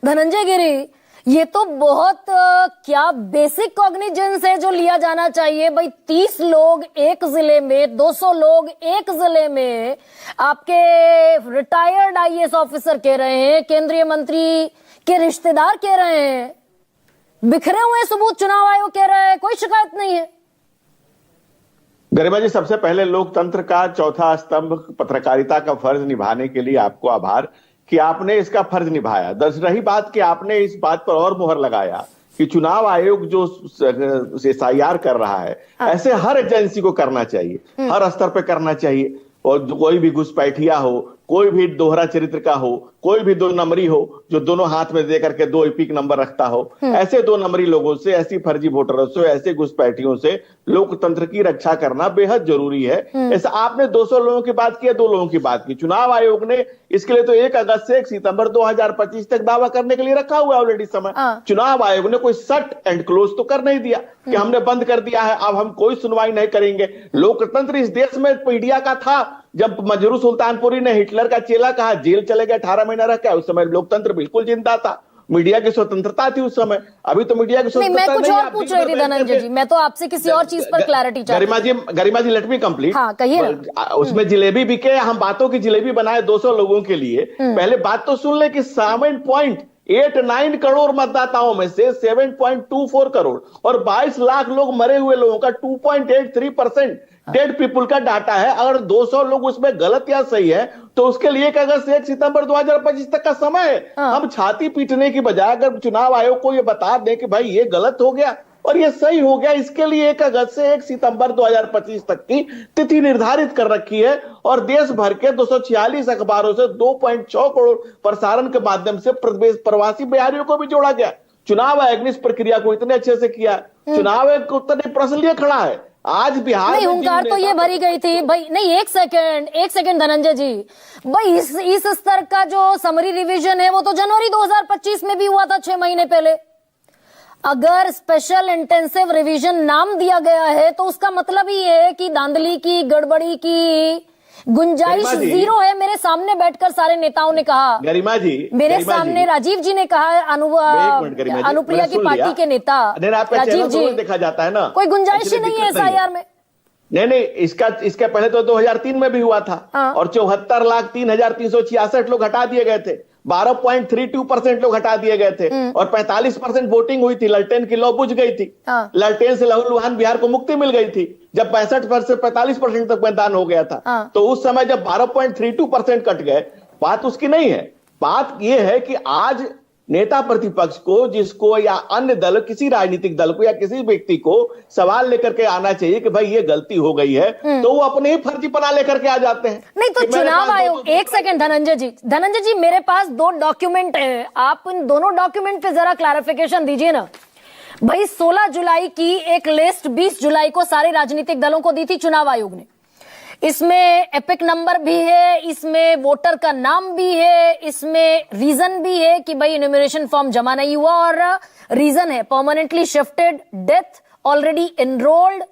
धनंजय गिरी, ये तो बहुत क्या बेसिक कॉग्निजेंस है जो लिया जाना चाहिए भाई। 30 लोग एक जिले में, 200 लोग एक जिले में, आपके रिटायर्ड आईएएस ऑफिसर कह रहे हैं, केंद्रीय मंत्री के रिश्तेदार कह रहे हैं, बिखरे हुए सबूत चुनाव आयोग कह रहा है, कोई शिकायत नहीं है। गरिमा जी, सबसे पहले लोकतंत्र का चौथा स्तंभ पत्रकारिता का फर्ज निभाने के लिए आपको आभार कि आपने इसका फर्ज निभाया। रही बात कि आपने इस बात पर और मुहर लगाया कि चुनाव आयोग जो SIR कर रहा है, ऐसे हर एजेंसी को करना चाहिए, हर स्तर पे करना चाहिए। और कोई भी घुसपैठिया हो, कोई भी दोहरा चरित्र का हो, कोई भी 2 नंबरी हो जो दोनों हाथ में दे करके 2 एपिक नंबर रखता हो, ऐसे 2 नंबरी लोगों से, ऐसी फर्जी वोटरों से, ऐसे घुसपैठियों से लोकतंत्र की रक्षा करना बेहद जरूरी है। ऐसा आपने 200 लोगों की बात की, 2 लोगों की बात की। चुनाव आयोग ने इसके लिए तो 1 अगस्त से 1 सितंबर 2025 तक दावा करने के लिए रखा हुआ है ऑलरेडी समय। चुनाव आयोग ने कोई शट एंड क्लोज तो कर नहीं दिया कि हमने बंद कर दिया है, अब हम कोई सुनवाई नहीं करेंगे। लोकतंत्र इस देश में मीडिया का था। जब मजरू सुल्तानपुरी ने हिटलर का चेला कहा, जेल चले गए, 18 महीना रह गया, उस समय लोकतंत्र बिल्कुल जिंदा था, मीडिया की स्वतंत्रता थी उस समय। अभी तो मीडिया की स्वतंत्रता नहीं, मैं कुछ और पूछ रही थी धनंजय जी, मैं तो आपसे किसी और चीज पर क्लैरिटी चाहती हूं। गरिमा जी, लेट मी कंप्लीट। हाँ, कहिए। उसमें जिलेबी बिके, हम बातों की जिलेबी बनाए 200 लोगों के लिए। पहले बात तो सुन ले कि 7.89 करोड़ मतदाताओं में से 7.24 करोड़ और 22 लाख लोग मरे हुए लोगों का 2.83% डेड पीपुल का डाटा है। अगर 200 लोग उसमें गलत या सही है तो उसके लिए 1 अगस्त से 1 सितंबर 2025 तक का समय है। हम छाती पीटने की बजाय अगर चुनाव आयोग को यह बता दें कि भाई ये गलत हो गया और ये सही हो गया, इसके लिए 1 अगस्त से 1 सितंबर 2025 तक की तिथि निर्धारित कर रखी है और देश भर के 246 अखबारों से 2.6 करोड़ प्रसारण के माध्यम से प्रवासी बिहारियों को भी जोड़ा गया। चुनाव आयोग ने इस प्रक्रिया को इतने अच्छे से किया। चुनाव आयोग को उतने प्रश्न लिए खड़ा है। आज बिहार नहीं, हुंकार तो ये भरी गई थी भाई। नहीं, एक सेकंड धनंजय जी, भाई इस स्तर का जो समरी रिवीजन है वो तो जनवरी 2025 में भी हुआ था, 6 महीने पहले। अगर स्पेशल इंटेंसिव रिवीजन नाम दिया गया है तो उसका मतलब ही है कि धांधली की, गड़बड़ी की गुंजाइश 0 है। मेरे सामने बैठकर सारे नेताओं ने कहा, गरिमा जी, मेरे सामने राजीव जी ने कहा, अनुप्रिया की पार्टी के नेता राजीव जी, देखा जाता है ना, कोई गुंजाइश ही नहीं है SIR में। नहीं, इसका पहले तो 2003 में भी हुआ था और 74,03,366 लोग हटा दिए गए थे, 12.32% लोग हटा दिए गए थे और 45% वोटिंग हुई थी। ललटेन की लौ बुझ गई थी, ललटेन से लहूलुहान बिहार को मुक्ति मिल गई थी जब 65% से 45% तक मतदान हो गया था। तो उस समय जब 12.32% कट गए, बात उसकी नहीं है। बात यह है कि आज नेता प्रतिपक्ष को, जिसको या अन्य दल, किसी राजनीतिक दल को या किसी व्यक्ति को सवाल लेकर के आना चाहिए कि भाई ये गलती हो गई है, तो वो अपने ही फर्जीपना लेकर के आ जाते हैं। नहीं तो चुनाव आयोग, एक सेकंड धनंजय जी, मेरे पास 2 डॉक्यूमेंट है, आप उन दोनों डॉक्यूमेंट पे जरा क्लैरिफिकेशन दीजिए ना। भाई 16 जुलाई की एक लिस्ट 20 जुलाई को सारे राजनीतिक दलों को दी थी चुनाव आयोग ने। इसमें एपिक नंबर भी है, इसमें वोटर का नाम भी है, इसमें रीजन भी है कि भाई इन्यूमरेशन फॉर्म जमा नहीं हुआ और रीजन है permanently shifted, death, already enrolled,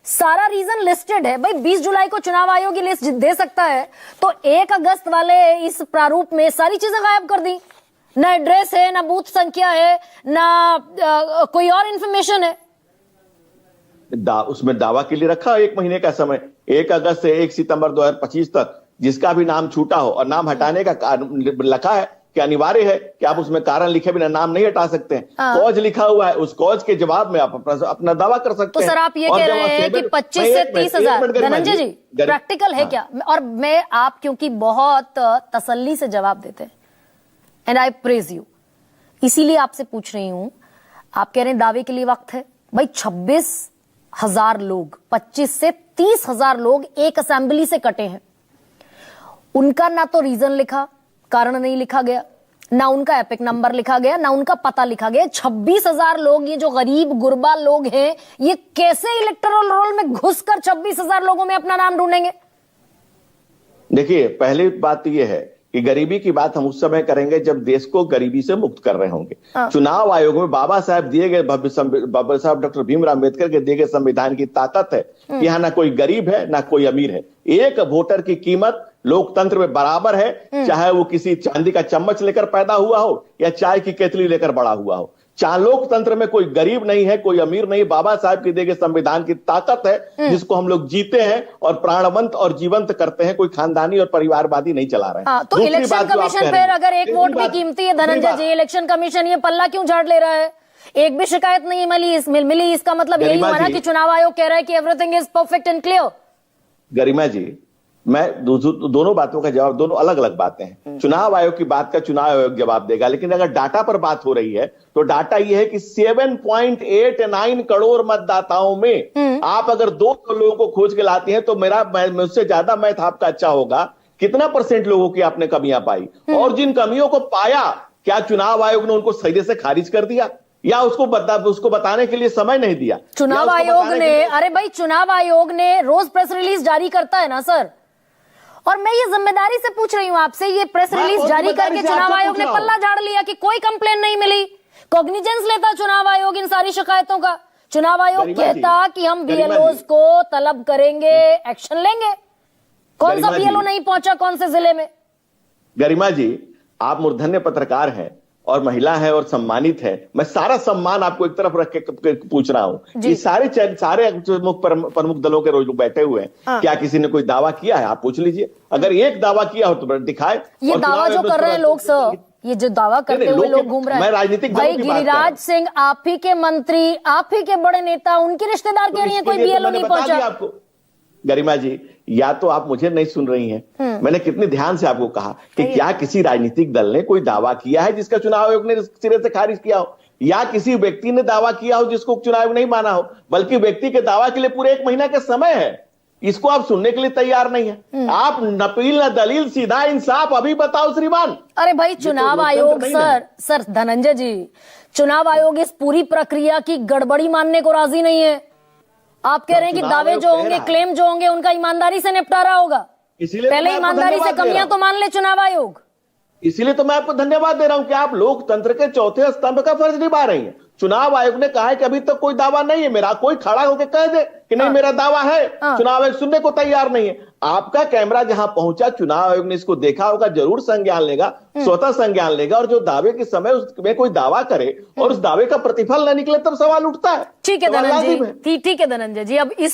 सारा रीजन लिस्टेड है। भाई 20 जुलाई को चुनाव आयोग की लिस्ट दे सकता है तो 1 अगस्त वाले इस प्रारूप में सारी चीजें गायब कर दी। ना एड्रेस है, ना बूथ संख्या है, ना कोई और इंफॉर्मेशन है। उसमें दावा के लिए रखा 1 महीने का समय, 1 अगस्त से 1 सितंबर 2025 तक, जिसका भी नाम छूटा हो और नाम हटाने का लिखा है कि अनिवार्य है कि आप उसमें कारण लिखे बिना नाम नहीं हटा सकते हैं। कॉज लिखा हुआ है, उस कॉज के जवाब में आप अपना दावा कर सकते हैं। तो सर आप ये कह रहे हैं कि 25 से 30 हजार, धनंजय जी प्रैक्टिकल है क्या? और मैं, आप क्योंकि बहुत तसल्ली से जवाब देते हैं एंड आई प्रेज यू, इसीलिए आपसे पूछ रही हूं। आप कह रहे हैं दावे के लिए वक्त है। भाई 26,000 लोग, 25 से 30,000 लोग एक असेंबली से कटे हैं। उनका ना तो रीजन लिखा, कारण नहीं लिखा गया, ना उनका एपिक नंबर लिखा गया, ना उनका पता लिखा गया। 26,000 लोग, ये जो गरीब गुरबा लोग हैं, ये कैसे इलेक्टोरल रोल में घुसकर 26,000 लोगों में अपना नाम ढूंढेंगे? देखिए, पहली बात तो यह है कि गरीबी की बात हम उस समय करेंगे जब देश को गरीबी से मुक्त कर रहे होंगे। चुनाव आयोग में बाबा साहब दिए गए, बाबा साहब डॉक्टर भीमराव अम्बेडकर के दिए गए संविधान की ताकत है कि यहाँ ना कोई गरीब है ना कोई अमीर है। एक वोटर की कीमत लोकतंत्र में बराबर है, चाहे वो किसी चांदी का चम्मच लेकर पैदा हुआ हो या चाय की केतली लेकर बड़ा हुआ हो। लोकतंत्र में कोई गरीब नहीं है, कोई अमीर नहीं। बाबा साहब की दिए गए संविधान की ताकत है जिसको हम लोग जीते हैं और प्राणवंत और जीवंत करते हैं। कोई खानदानी और परिवारवादी नहीं चला रहे हैं। तो इलेक्शन कमीशन फिर अगर एक वोट भी कीमती है धनंजय जी, इलेक्शन कमीशन ये पल्ला क्यों झाड़ ले रहा है? एक भी शिकायत नहीं मिली, इसका मतलब यही हुआ ना कि चुनाव आयोग कह रहा है कि everything is perfect and clear. Garima ji, मैं दोनों बातों का जवाब, दोनों अलग अलग बातें हैं। चुनाव आयोग की बात का चुनाव आयोग जवाब देगा, लेकिन अगर डाटा पर बात हो रही है तो डाटा यह है कि 7.89 करोड़ मतदाताओं में आप अगर 200 लोगों को खोज के लाती हैं तो मुझसे ज्यादा मैथ आपका अच्छा होगा। कितना % लोगों की आपने कमियां पाई, और जिन कमियों को पाया क्या चुनाव आयोग ने उनको सीधे से खारिज कर दिया या उसको बताने के लिए समय नहीं दिया? चुनाव आयोग ने, अरे भाई चुनाव आयोग ने रोज प्रेस रिलीज जारी करता है ना सर, और मैं ये जिम्मेदारी से पूछ रही हूं आपसे, ये प्रेस रिलीज जारी करके चुनाव आयोग ने पल्ला झाड़ लिया कि कोई कंप्लेन नहीं मिली, कॉग्निजेंस लेता चुनाव आयोग इन सारी शिकायतों का। चुनाव आयोग कहता कि हम बीएलओज को तलब करेंगे, एक्शन लेंगे। कौन सा बीएलओ नहीं पहुंचा कौन से जिले में? गरिमा जी, आप मूर्धन्य पत्रकार हैं और महिला है और सम्मानित है। मैं सारा सम्मान आपको एक तरफ रख के पूछ रहा हूं कि सारे प्रमुख दलों के लोग बैठे हुए हैं, क्या किसी ने कोई दावा किया है? आप पूछ लीजिए। अगर एक दावा किया हो तो दिखाए। ये दावा जो कर रहे हैं लोग सर, ये जो दावा करते हुए लोग घूम रहे हैं, मैं राजनीतिक भाई गिरिराज सिंह आप ही के मंत्री, आप ही के बड़े नेता, उनके रिश्तेदार कह रही हैं कोई बीएलओ नहीं पहुंचा। आपको गरिमा जी, या तो आप मुझे नहीं सुन रही हैं। मैंने कितने ध्यान से आपको कहा कि क्या किसी राजनीतिक दल ने कोई दावा किया है जिसका चुनाव आयोग ने सिरे से खारिज किया हो, या किसी व्यक्ति ने दावा किया हो जिसको चुनाव आयोग नहीं माना हो, बल्कि व्यक्ति के दावा के लिए पूरे 1 महीना का समय है। इसको आप सुनने के लिए तैयार नहीं है। आप नपील न दलील, सीधा इंसाफ अभी बताओ श्रीमान। अरे भाई चुनाव आयोग सर धनंजय जी, चुनाव आयोग इस पूरी प्रक्रिया की गड़बड़ी मानने को राजी नहीं है। आप कह रहे हैं कि दावे जो होंगे, क्लेम जो होंगे, उनका ईमानदारी से निपटारा होगा। पहले ईमानदारी से कमियां तो मान ले चुनाव आयोग। इसीलिए तो मैं आपको धन्यवाद दे रहा हूं कि आप लोकतंत्र के चौथे स्तंभ का फर्ज निभा रही हैं। चुनाव आयोग ने कहा है कि अभी तक कोई दावा नहीं है मेरा। कोई खड़ा होकर कह दे कि नहीं मेरा दावा है। चुनाव आयोग सुनने को तैयार नहीं है। आपका कैमरा जहां पहुंचा, चुनाव आयोग ने इसको देखा होगा, जरूर संज्ञान लेगा, स्वतः संज्ञान लेगा। और जो दावे के समय उसमें कोई दावा करे और उस दावे का प्रतिफल न निकले तब सवाल उठता है। ठीक है धनंजय जी, अब इस